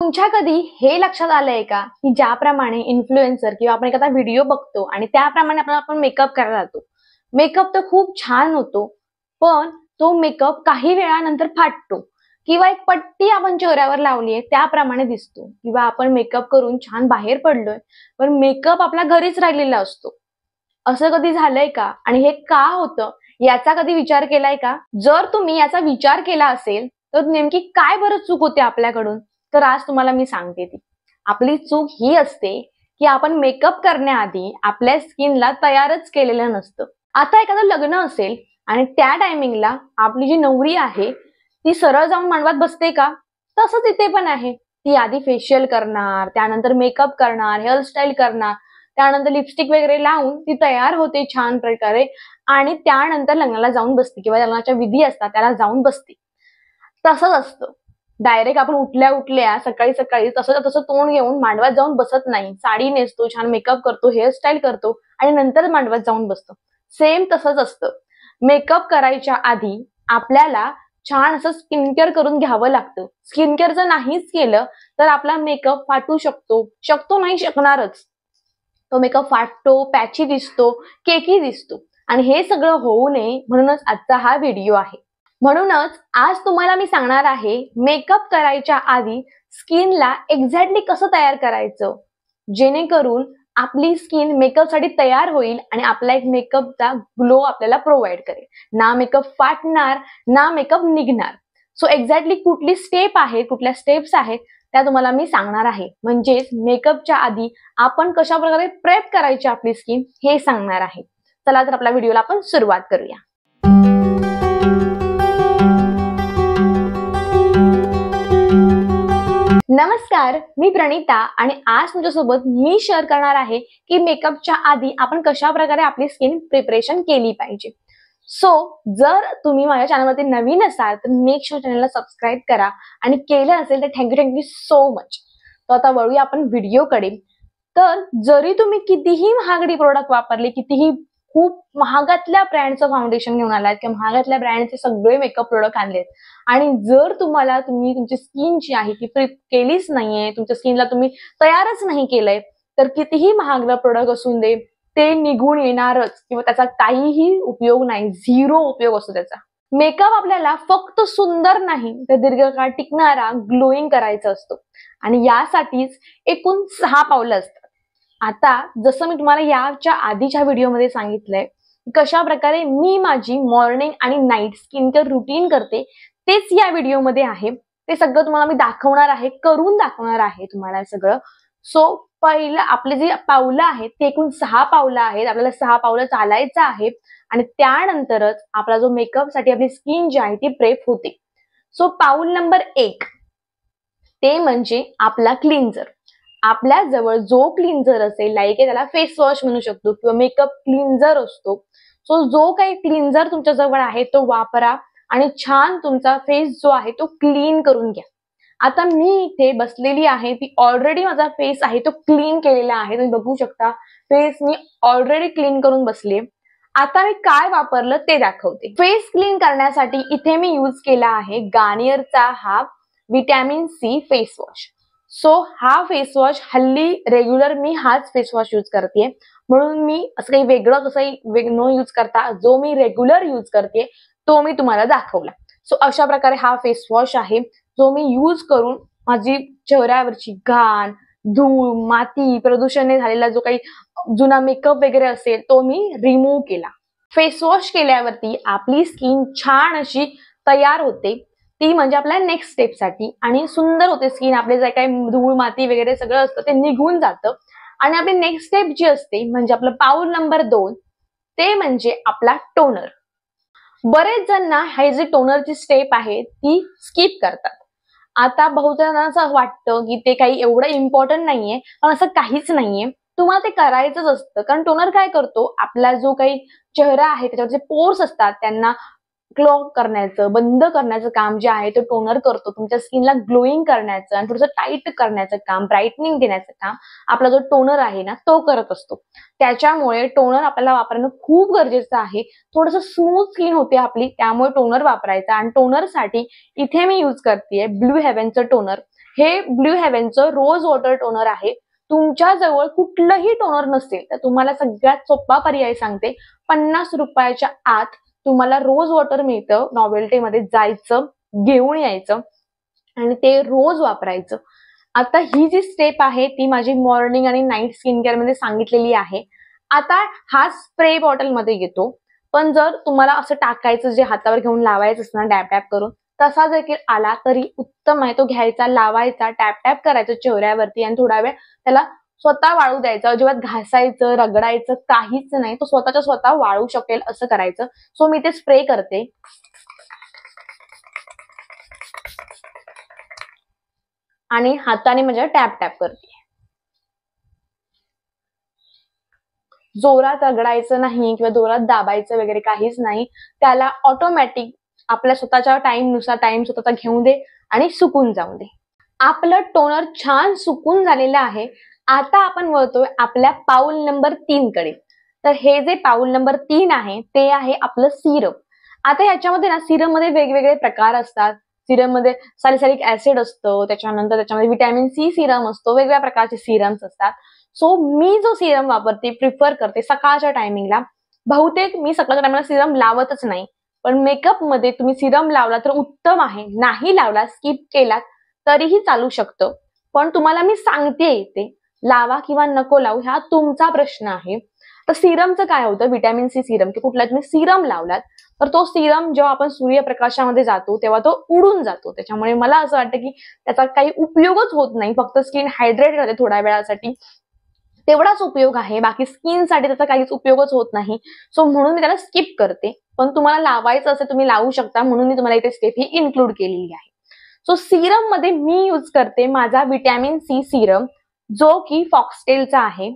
तुमच्या कधी हे लक्षात आलंय का की ज्याप्रमाणे इन्फ्लुएन्सर किंवा आपण एखादा व्हिडिओ बघतो आणि त्याप्रमाणे आपण मेकअप करायला जातो. मेकअप तर खूप छान होतो, पण तो मेकअप काही वेळानंतर फाटतो किंवा एक पट्टी आपण चेहऱ्यावर लावली आहे त्याप्रमाणे दिसतो किंवा आपण मेकअप करून छान बाहेर पडलोय पण मेकअप आपला घरीच राहिलेला असतो. असं कधी झालंय का आणि हे का होतं याचा कधी विचार केलाय का? जर तुम्ही याचा विचार केला असेल तर नेमकी काय बरं चूक होते आपल्याकडून, तर आज तुम्हाला मी सांगते ती. आपली चूक ही असते की आपण मेकअप करण्याआधी आपल्या स्किनला तयारच केलेलं नसतं. आता एखादं लग्न असेल आणि त्या टायमिंगला आपली जी नवरी आहे ती सरळ जाऊन मांडवात बसते का? तसंच इथे पण आहे. ती आधी फेशियल करणार, त्यानंतर मेकअप करणार, हेअरस्टाईल करणार, त्यानंतर लिपस्टिक वगैरे लावून ती तयार होते छान प्रकारे आणि त्यानंतर लग्नाला जाऊन बसते किंवा लग्नाच्या विधी असतात त्याला जाऊन बसते. तसंच असतं. डायरेक्ट आपण उठल्या उठल्या सकाळी सकाळी तसं तोंड घेऊन मांडवात जाऊन बसत नाही. साडी नेसतो, छान मेकअप करतो, हेअरस्टाईल करतो आणि नंतर मांडवात जाऊन बसतो. सेम तसंच असतं. मेकअप करायच्या आधी आपल्याला छान असं स्किन केअर करून घ्यावं लागतं. स्किन केअर जर नाहीच केलं तर आपला मेकअप फाटू शकतो नाही शकणारच. तो मेकअप फाटतो, पॅची दिसतो, केकी दिसतो आणि हे सगळं होऊ नये म्हणूनच आजचा हा व्हिडिओ आहे. म्हणूनच आज तुम्हाला मी सांगणार आहे मेकअप करायच्या आधी स्किनला एक्झॅक्टली कसं तयार करायचं जेणेकरून आपली स्किन मेकअपसाठी तयार होईल आणि आपला एक मेकअपचा ग्लो आपल्याला प्रोव्हाइड करेल. ना मेकअप फाटणार ना मेकअप निघणार. सो एक्झॅक्टली कुठली स्टेप आहे, कुठल्या स्टेप्स आहेत त्या तुम्हाला मी सांगणार आहे. म्हणजेच मेकअपच्या आधी आपण कशा प्रकारे प्रेप करायची आपली स्किन हे सांगणार आहे. चला तर आपल्या व्हिडिओला आपण सुरुवात करूया. नमस्कार, मी प्रणिता आणि आज तुमच्यासोबत मी शेअर करणार आहे की मेकअपच्या आधी आपण कशा प्रकारे आपली स्किन प्रिपरेशन केली पाहिजे. सो जर तुम्ही माझ्या चॅनलवरती नवीन असाल तर मेक शुअर चॅनलला सबस्क्राईब करा आणि केलं असेल तर थँक्यू सो मच. तर आता वळूया आपण व्हिडिओकडे. तर जरी तुम्ही कितीही महागडी प्रोडक्ट वापरले, कितीही खूप महागातल्या ब्रँडचं फाउंडेशन घेऊन आलात किंवा महागातल्या ब्रँडचे सगळे मेकअप प्रोडक्ट आणलेत आणि जर तुम्ही तुमची स्किन जी आहे ती प्रिप केलीच नाहीये, तुमच्या स्किनला तुम्ही तयारच नाही केलंय, तर कितीही महागडं प्रोडक्ट असून दे ते निघून येणारच किंवा त्याचा काहीही उपयोग नाही, झिरो उपयोग असतो त्याचा. मेकअप आपल्याला फक्त सुंदर नाही तर दीर्घकाळ टिकणारा ग्लोईंग करायचा असतो आणि यासाठीच एकूण 6 पावलं असतात. आता जसं मी तुम्हाला याच्या आधीच्या व्हिडिओमध्ये सांगितलंय कशा प्रकारे मी माझी मॉर्निंग आणि नाईट स्किन केअर रुटीन करते तेच या व्हिडिओमध्ये आहे. ते सगळं तुम्हाला मी दाखवणार आहे, करून दाखवणार आहे तुम्हाला सगळं. सो पहिलं आपले जे पावलं आहेत ते एकूण 6 पावलं आहेत. आपल्याला 6 पावलं चालायचं आहे आणि त्यानंतरच आपला जो मेकअप साठी आपली स्किन जी आहे ती प्रेप होते. सो पाऊल नंबर 1 ते म्हणजे आपला क्लिन्झर. आपल्या जवळ जो क्लिन्झर असेल, लाईक त्याला फेस वॉश म्हणू शकतो किंवा मेकअप क्लिन्झर असतो. सो जो काही क्लिन्झर तुमच्या जवळ आहे तो वापरा आणि छान तुमचा फेस जो आहे तो क्लीन करून घ्या. आता मी इथे बसलेली आहे, ती ऑलरेडी माझा फेस आहे तो क्लीन केलेला आहे. तुम्ही बघू शकता फेस मी ऑलरेडी क्लीन करून बसले. आता मी काय वापरलं ते दाखवते. फेस क्लीन करण्यासाठी इथे मी यूज केला आहे गार्नियरचा हा vitamin C face wash. So हा फेस वॉश हल्ली रेग्युलर मी हाच फेस वॉश यूज करते, म्हणून मी असं काही वेगळं कसंही न यूज करता जो मी रेग्युलर यूज करते तो मी तुम्हाला दाखवला. सो अशा प्रकारे हा फेस वॉश आहे जो मी यूज करून माझी चेहऱ्यावरची घाण, धूळ, माती, प्रदूषणाने झालेला जो काही जुना मेकअप वगैरे असेल तो मी रिमूव्ह केला. फेस वॉश केल्यावरती आपली स्किन छान अशी तयार होते, ती म्हणजे आपल्या नेक्स्ट स्टेपसाठी आणि सुंदर होते स्किन. आपले जे काही धूळ, माती वगैरे सगळं असतं ते निघून जातं आणि आपली नेक्स्ट स्टेप जी असते म्हणजे आपलं पाऊल नंबर 2 ते म्हणजे आपला टोनर. बरेच जण ना हे जे टोनरची स्टेप आहे ती स्किप करतात. आता बहुत जणांना असं वाटतं की ते काही एवढं इम्पॉर्टंट नाहीये, पण असं काहीच नाहीये. तुम्हाला ते करायचंच असतं कारण टोनर काय करतो, आपला जो काही चेहरा आहे त्याच्यावर जे पोर्स असतात त्यांना क्लॉग करण्याचं, बंद करण्याचं काम जे आहे ते टोनर करतो. तुमच्या स्किनला ग्लोईंग करण्याचं आणि थोडंसं टाईट करण्याचं काम, ब्राईटनिंग देण्याचं काम आपला जो टोनर आहे ना तो करत असतो. त्याच्यामुळे टोनर आपल्याला वापरणं खूप गरजेचं आहे. थोडंसं स्मूथ स्किन होते आपली, त्यामुळे टोनर वापरायचा. आणि टोनरसाठी इथे मी यूज करतेय ब्लू हेव्हनचं टोनर. हे ब्लू हेव्हनचं रोज वॉटर टोनर आहे. तुमच्या जवळ कुठलंही टोनर नसेल तर तुम्हाला सगळ्यात सोपा पर्याय सांगते, 50 रुपयाच्या आत तुम्हाला रोज वॉटर मिळतं. नॉवेल्टी मध्ये जायचं, घेऊन यायचं आणि ते रोज वापरायचं. आता ही जी स्टेप आहे ती माझी मॉर्निंग आणि नाईट स्किन केअर मध्ये सांगितलेली आहे. आता हा स्प्रे बॉटल मध्ये येतो, पण जर तुम्हाला असं टाकायचं जे हातावर घेऊन लावायचं असतं डॅप टॅप करून, तसा देखील आला तरी उत्तम आहे. तो घ्यायचा, लावायचा, टॅप टॅप करायचं चेहऱ्यावरती आणि थोडा वेळ त्याला स्वतः वाळू द्यायचं. अजिबात घासायचं, रगडायचं काहीच नाही. तो स्वतःच्या स्वतः वाळू शकेल असं करायचं. सो मी ते स्प्रे करते आणि हाताने म्हणजे टॅप टॅप करते. जोरात रगडायचं नाही किंवा जोरात दाबायचं वगैरे काहीच नाही. त्याला ऑटोमॅटिक आपल्या स्वतःच्या टाइमनुसार टाइम स्वतःचा घेऊन दे आणि सुकून जाऊ दे. आपलं टोनर छान सुकून झालेलं आहे. आता आपण वळतोय आपल्या पाऊल नंबर 3 कडे. तर हे जे पाऊल नंबर 3 आहे ते आहे आपलं सिरम. आता ह्याच्यामध्ये ना सिरम मध्ये वेगवेगळे प्रकार असतात. सिरम मध्ये सॅलिसिलिक ऍसिड असतं, त्याच्यानंतर त्याच्यामध्ये व्हिटॅमिन सी सिरम असतो, वेगवेगळ्या प्रकारचे सिरम्स असतात. सो मी जो सिरम वापरते, प्रिफर करते सकाळच्या टायमिंगला. बहुतेक मी सकाळच्या टायमिंगला सिरम लावतच नाही, पण मेकअप मध्ये तुम्ही सिरम लावला तर उत्तम आहे. नाही लावला, स्किप केलात तरीही चालू शकतं. पण तुम्हाला मी सांगते ते लावा किंवा नको लावू हा तुमचा प्रश्न आहे. तर सिरमचं काय होतं, व्हिटॅमिन सी सिरम की कुठला तुम्ही सिरम लावलात तर तो सिरम जेव्हा आपण सूर्यप्रकाशामध्ये जातो तेव्हा तो उडून जातो. त्याच्यामुळे मला असं वाटतं की त्याचा काही उपयोगच होत नाही. फक्त स्किन हायड्रेट राहते थोड्या वेळासाठी, तेवढाच उपयोग आहे. बाकी स्किनसाठी त्याचा काहीच उपयोगच होत नाही. सो म्हणून मी त्याला स्किप करते. पण तुम्हाला लावायचं असेल तुम्ही लावू शकता, म्हणून मी तुम्हाला इथे स्टेप ही इन्क्लूड केलेली आहे. सो सिरम मध्ये मी यूज करते माझा व्हिटॅमिन सी सिरम, जो की फॉक्सटेलचा आहे.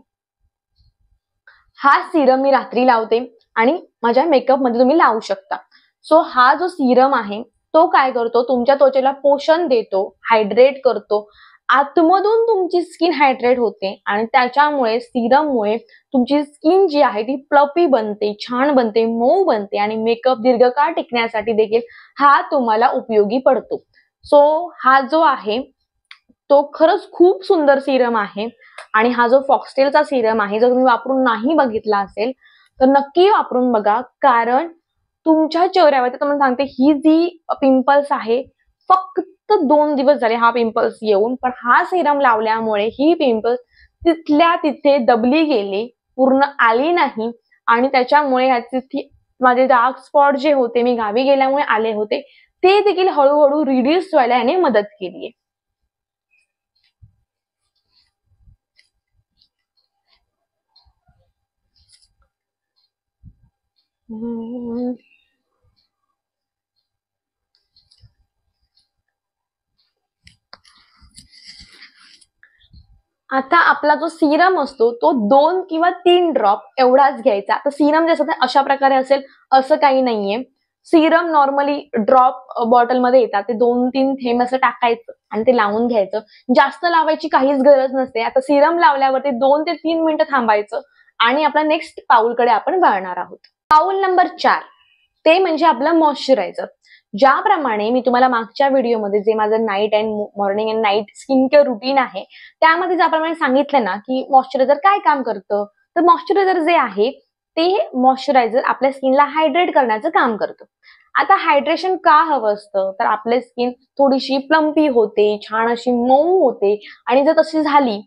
हा सिरम मी रात्री लावते आणि माझ्या मेकअप मध्ये तुम्ही लावू शकता. सो हा जो सिरम आहे तो काय करतो, तुमच्या त्वचेला पोषण देतो, हायड्रेट करतो. आतमधून तुमची स्किन हायड्रेट होते आणि त्याच्यामुळे सिरममुळे तुमची स्किन जी आहे ती प्लपी बनते, छान बनते, मऊ बनते आणि मेकअप दीर्घकाळ टिकण्यासाठी देखील हा तुम्हाला उपयोगी पडतो. सो हा जो आहे तो खरंच खूप सुंदर सिरम आहे. आणि हा जो फॉक्सटेलचा सिरम आहे, जर तुम्ही वापरून नाही बघितला असेल तर नक्की वापरून बघा. कारण तुमच्या चेहऱ्यावर तुम्हाला सांगते, ही जी पिंपल्स आहे फक्त 2 दिवस झाले हा पिंपल्स येऊन, पण हा सिरम लावल्यामुळे ही पिंपल्स तिथल्या तिथे दबली गेली, पूर्ण आली नाही. आणि त्याच्यामुळे ह्याची माझे डार्क स्पॉट जे होते मी गावी गेल्यामुळे आले होते ते देखील हळूहळू रिड्यूस व्हायला याने मदत केली आहे. आता आपला जो सिरम असतो तो 2 किंवा 3 ड्रॉप एवढाच घ्यायचा. तर सिरम जे असतं अशा प्रकारे असेल असं काही नाहीये. सिरम नॉर्मली ड्रॉप बॉटलमध्ये येतात, ते 2-3 थेंब असं टाकायचं आणि ते लावून घ्यायचं. जास्त लावायची काहीच गरज नसते. आता सिरम लावल्यावरती 2 ते 3 मिनिटं थांबायचं आणि आपल्या नेक्स्ट पाऊलकडे आपण वळणार आहोत. पाऊल नंबर 4 ते म्हणजे आपलं मॉइश्चरायझर. ज्याप्रमाणे मी तुम्हाला मागच्या व्हिडिओमध्ये जे माझं night and morning and night skin care routine आहे त्यामध्ये ज्याप्रमाणे सांगितलं ना की मॉइश्चरायझर काय काम करतं, तर मॉइश्चरायझर जे आहे ते मॉइश्चरायझर आपल्या स्किनला हायड्रेट करण्याचं काम करतं. आता हायड्रेशन का हवं असतं, तर आपली स्किन थोडीशी प्लम्पी होते, छान अशी मऊ होते आणि जर तशी झाली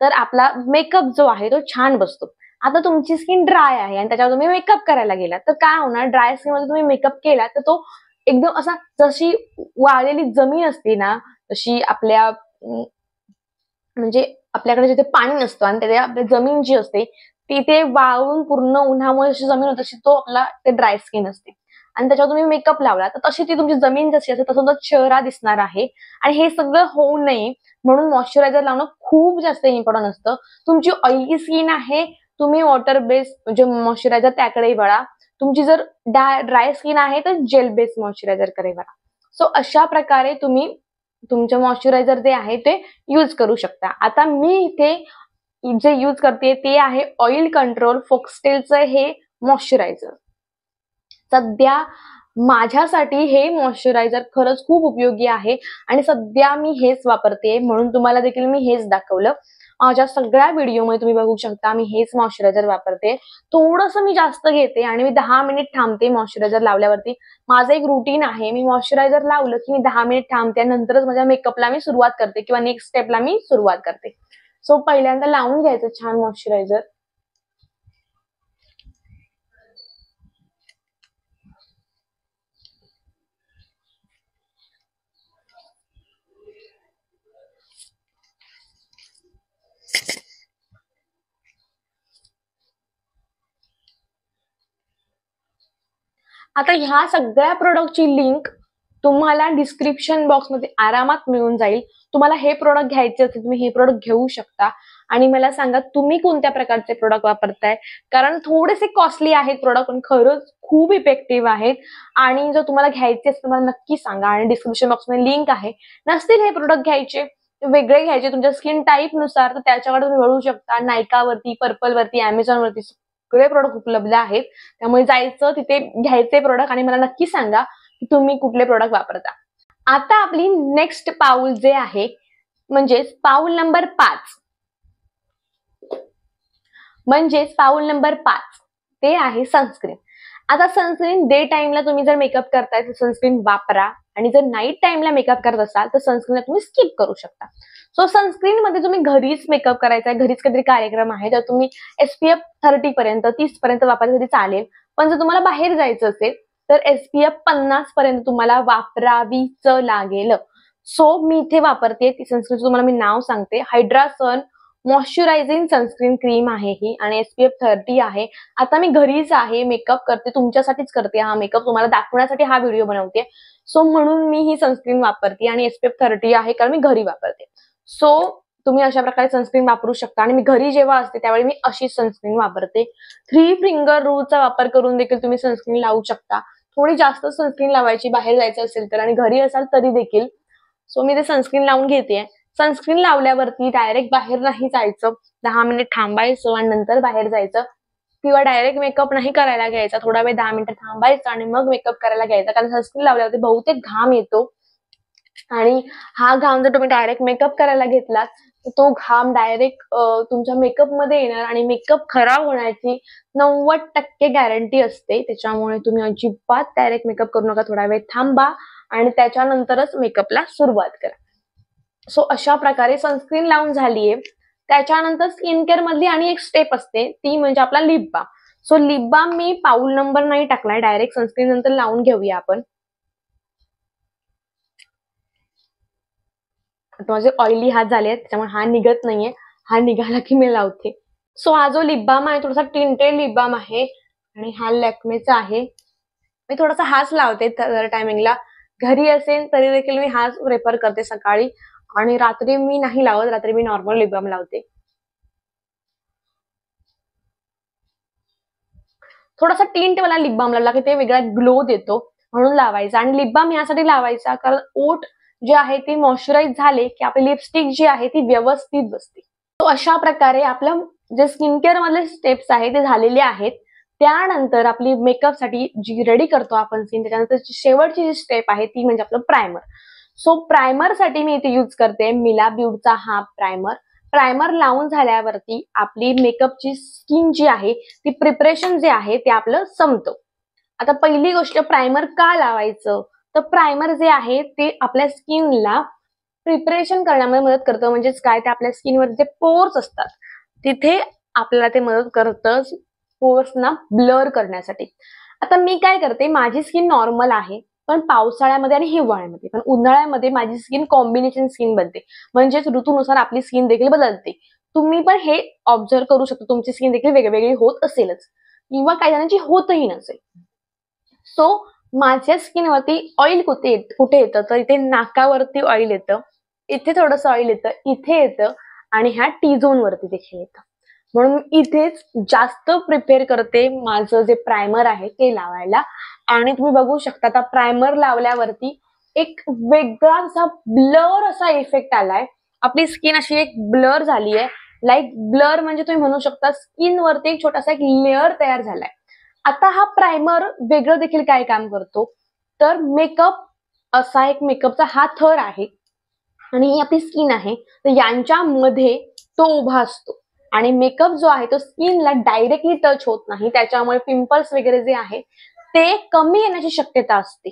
तर आपला मेकअप जो आहे तो छान बसतो. आता तुमची स्किन ड्राय आहे आणि त्याच्यावर तुम्ही मेकअप करायला गेलात तर काय होणार, ड्राय स्किन मध्ये तुम्ही मेकअप केला तर तो एकदम असा जशी वाळलेली जमीन असते ना तशी आपल्या म्हणजे आपल्याकडे जिथे पाणी नसतं आणि त्याच्या आपली जमीन जी असते तिथे वाळून पूर्ण उन्हामुळे जशी जमीन होते तशी तो आपला ते ड्राय स्किन असते आणि त्याच्यावर तुम्ही मेकअप लावला तर तशी ती तुमची जमीन जशी असते तसं तो चेहरा दिसणार आहे. आणि हे सगळं होऊ नये म्हणून मॉइश्चरायझर लावणं खूप जास्त इम्पॉर्टंट असतं. तुमची ऑइली स्किन आहे, तुम्ही वॉटर बेस्ड म्हणजे मॉइश्चरायझर त्याकडे वळा. तुमची जर ड्राय स्किन आहे तर जेल बेस्ड मॉइश्चरायझर कडे वळा. सो अशा प्रकारे तुम्ही तुमचं मॉइश्चरायझर जे आहे ते यूज करू शकता. आता मी इथे जे यूज करते ते आहे ऑइल कंट्रोल फॉक्सटेलचं हे मॉइश्चरायझर. सध्या माझ्यासाठी हे मॉइश्चरायझर खरंच खूप उपयोगी आहे आणि सध्या मी हेच वापरते, म्हणून तुम्हाला देखील मी हेच दाखवलं. माझ्या सगळ्या व्हिडिओमध्ये तुम्ही बघू शकता मी हेच मॉइश्चरायझर वापरते. थोडंसं मी जास्त घेते आणि मी 10 मिनिट थांबते मॉइश्चरायझर लावल्यावरती. माझं एक रुटीन आहे, मी मॉइश्चरायझर लावलं की मी 10 मिनिट थांबते आणि नंतरच माझ्या मेकअपला मी सुरुवात करते किंवा नेक्स्ट स्टेपला मी सुरुवात करते. सो पहिल्यांदा लावून घ्यायचं छान मॉइश्चरायझर. आता ह्या सगळ्या प्रोडक्टची लिंक तुम्हाला डिस्क्रिप्शन बॉक्समध्ये आरामात मिळून जाईल. तुम्हाला हे प्रोडक्ट घ्यायचे असेल तुम्ही हे प्रोडक्ट घेऊ शकता आणि मला सांगा तुम्ही कोणत्या प्रकारचे प्रोडक्ट वापरताय, कारण थोडेसे कॉस्टली आहेत प्रोडक्ट पण खरंच खूप इफेक्टिव्ह आहेत. आणि जर तुम्हाला घ्यायचे असेल मला नक्की सांगा आणि डिस्क्रिप्शन बॉक्समध्ये लिंक आहे. नसतील हे प्रोडक्ट घ्यायचे वेगळे घ्यायचे तुमच्या स्किन टाईप नुसार तर त्याच्याकडे तुम्ही वळू शकता. नायकावरती, पर्पलवरती, अमेझॉनवरती सगळे प्रोडक्ट उपलब्ध आहेत. त्यामुळे जायचं तिथे घ्यायचे प्रोडक्ट आणि मला नक्की सांगा की तुम्ही कुठले प्रोडक्ट वापरता. आता आपली नेक्स्ट पाऊल जे आहे म्हणजेच पाऊल नंबर 5 ते आहे सनस्क्रीन. आता सनस्क्रीन डे टाइमला तुम्ही जर मेकअप करताय तर सनस्क्रीन वापरा आणि जर नाईट टाइमला मेकअप करत असाल तर सनस्क्रीन तुम्ही स्किप करू शकता. सो सनस्क्रीन मध्ये तुम्ही घरीच मेकअप करायचा आहे, घरीच काहीतरी कार्यक्रम आहे तर तुम्ही SPF 30 पर्यंत 30 पर्यंत वापरलं तरी चालेल. पण जर तुम्हाला बाहेर जायचं असेल तर SPF 50 पर्यंत तुम्हाला वापरावीच लागेल. सो मी इथे वापरते ती सनस्क्रीन तुम्हाला मी नाव सांगते. हायड्रा सन मॉइश्चरायझिंग सनस्क्रीन क्रीम आहे ही आणि SPF 30 आहे. आता मी घरीच आहे मेकअप करते, तुमच्यासाठीच करते हा मेकअप, तुम्हाला दाखवण्यासाठी हा व्हिडिओ बनवते. सो म्हणून मी ही सनस्क्रीन वापरते आणि SPF 30 आहे कारण मी घरी वापरते. सो तुम्ही अशा प्रकारे सनस्क्रीन वापरू शकता आणि मी घरी जेव्हा असते त्यावेळी मी अशी सनस्क्रीन वापरते. 3 फिंगर रूलचा वापर करून देखील तुम्ही सनस्क्रीन लावू शकता. थोडी जास्त सनस्क्रीन लावायची बाहेर जायचं असेल तर आणि घरी असाल तरी देखील. सो मी ते सनस्क्रीन लावून घेते. सनस्क्रीन लावल्यावरती डायरेक्ट बाहेर नाही जायचं, 10 मिनिट थांबायचं आणि नंतर बाहेर जायचं किंवा डायरेक्ट मेकअप नाही करायला घ्यायचा. थोडा वेळ 10 मिनिटं थांबायचं आणि मग मेकअप करायला घ्यायचा, कारण सनस्क्रीन लावल्यावरती बहुतेक घाम येतो आणि हा घाम जर तुम्ही डायरेक्ट मेकअप करायला घेतलात तर तो घाम डायरेक्ट तुमच्या मेकअप मध्ये येणार आणि मेकअप खराब होण्याची 90% गॅरंटी असते. त्याच्यामुळे तुम्ही अजिबात डायरेक्ट मेकअप करू नका, थोडा वेळ थांबा आणि त्याच्यानंतरच मेकअपला सुरुवात करा. सो अशा प्रकारे सनस्क्रीन लावून झालीये. त्याच्यानंतर स्किन केअर मधली आणि एक स्टेप असते ती म्हणजे आपला lip balm. So lip balm मी पाऊल नंबर नाही टाकलाय, डायरेक्ट सनस्क्रीन नंतर लावून घेऊया आपण. माझे ऑइली हात झाले आहेत त्याच्यामुळे हा निघत नाहीये, हा निघाला की मी लावते. सो हा जो लिप बाम आहे थोडासा टिंटेड लिप बाम आहे आणि हा लॅक्मेचा आहे. मी थोडासा हाच लावते टायमिंगला. घरी असेल तरी देखील मी हाच प्रेफर करते सकाळी आणि रात्री मी नाही लावत, रात्री मी नॉर्मल लिप बाम लावते. थोडासा टिंट मला लिप बाम लावला की ते वेगळा ग्लो देतो म्हणून लावायचा. आणि लिप बाम यासाठी लावायचा कारण ओठ जे आहे ते मॉइश्चराइज झाले की आपली लिपस्टिक जी आहे ती व्यवस्थित बसते. तो अशा प्रकारे आपलं जे स्किन केअर मधले स्टेप्स आहेत ते झालेले आहेत. त्यानंतर आपली मेकअप साठी जी रेडी करतो आपण स्किन, त्याच्यानंतर शेवटची जी स्टेप आहे ती म्हणजे आपलं प्रायमर. सो प्रायमर साठी मी इथे यूज करते मिला ब्युटचा हा प्रायमर. प्रायमर लावून झाल्यावरती आपली मेकअपची स्किन जी आहे ती प्रिपरेशन जे आहे ते आपलं संपतं. आता पहिली गोष्ट प्रायमर का लावायचं, तर प्रायमर जे आहे ते आपल्या स्किनला प्रिपरेशन करण्यामध्ये मदत करतं. म्हणजेच काय, ते आपल्या स्किनवर जे पोर्स असतात तिथे आपल्याला ते मदत करतं पोर्सना ब्लर करण्यासाठी. आता मी काय करते, माझी स्किन नॉर्मल आहे पण पावसाळ्यामध्ये आणि हिवाळ्यामध्ये, पण उन्हाळ्यामध्ये माझी स्किन कॉम्बिनेशन स्किन बनते. म्हणजेच ऋतूनुसार आपली स्किन देखील बदलते. तुम्ही पण हे ऑब्झर्व करू शकता, तुमची स्किन देखील वेगवेगळी होत असेलच किंवा काही जणांची होतही नसेल. सो माझ्या स्किनवरती ऑइल कुठे येतं तर इथे नाकावरती ऑइल येतं, इथे थोडंसं ऑइल येतं, इथे येतं आणि ह्या टी झोन वरती देखील येतं. म्हणून इथेच जास्त प्रिपेअर करते माझं जे प्रायमर आहे ते लावायला. आणि तुम्ही बघू शकता आता प्रायमर लावल्यावरती एक वेगळा असा ब्लर असा इफेक्ट आलाय. आपली स्किन अशी एक ब्लर झाली आहे. लाईक ब्लर म्हणजे तुम्ही म्हणू शकता स्किन वरती एक छोटासा एक लेअर तयार झालाय. आता हा प्रायमर वेगळं देखील काय काम करतो, तर मेकअप असा एक मेकअपचा हा थर आहे आणि ही आपली स्किन आहे, तर यांच्यामध्ये तो उभा असतो आणि मेकअप जो आहे तो स्किनला डायरेक्टली टच होत नाही. त्याच्यामुळे पिंपल्स वगैरे जे आहे ते कमी येण्याची शक्यता असते.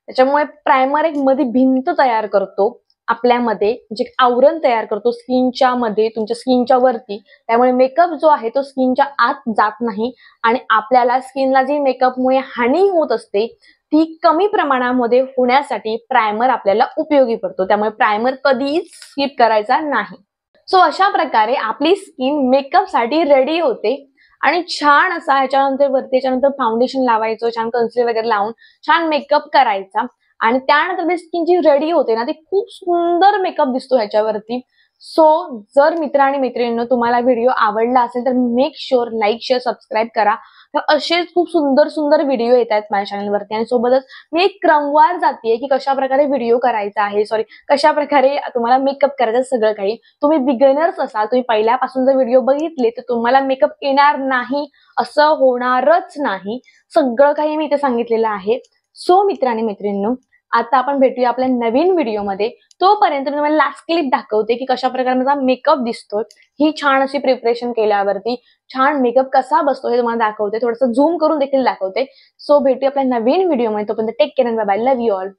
त्याच्यामुळे प्रायमर एक मध्ये भिंत तयार करतो आपल्यामध्ये, जे आवरण तयार करतो स्किनच्या मध्ये, तुमच्या स्किनच्या वरती. त्यामुळे मेकअप जो आहे तो स्किनच्या आत जात नाही आणि आपल्याला स्किनला जी मेकअपमुळे हानी होत असते ती कमी प्रमाणामध्ये होण्यासाठी प्रायमर आपल्याला उपयोगी पडतो. त्यामुळे प्रायमर कधीच स्किप करायचा नाही. सो अशा प्रकारे आपली स्किन मेकअप साठी रेडी होते आणि छान असा ह्याच्यानंतर वरती याच्यानंतर फाउंडेशन लावायचं, छान कन्सिलर वगैरे लावून छान मेकअप करायचा आणि त्यानंतर ती स्किन जी रेडी होते ना ती खूप सुंदर मेकअप दिसतो ह्याच्यावरती. सो जर मित्र आणि मैत्रिणींनो तुम्हाला व्हिडिओ आवडला असेल तर make sure like, share, subscribe करा. तर असेच खूप सुंदर सुंदर व्हिडिओ येत आहेत माझ्या चॅनलवरती आणि सोबतच मी एक क्रमवार जातीये की कशा प्रकारे व्हिडिओ करायचा आहे, कशा प्रकारे तुम्हाला मेकअप करायचं सगळं काही. तुम्ही बिगिनर्स असाल, तुम्ही पहिल्यापासून जर व्हिडिओ बघितले तर तुम्हाला मेकअप येणार नाही असं होणारच नाही. सगळं काही मी इथे सांगितलेलं आहे. सो मित्र आणि मैत्रिणींनो, आता आपण भेटूया आपल्या नवीन व्हिडिओमध्ये. तोपर्यंत मी तुम्हाला लास्ट क्लिप दाखवते की कशा प्रकारे माझा मेकअप दिसतोय. ही छान अशी प्रिपरेशन केल्यावरती छान मेकअप कसा बसतो हे तुम्हाला दाखवते. थोडंसं झूम करून देखील दाखवते. सो भेटूया आपल्या नवीन व्हिडिओमध्ये. तोपर्यंत take care and bye bye. Love you all.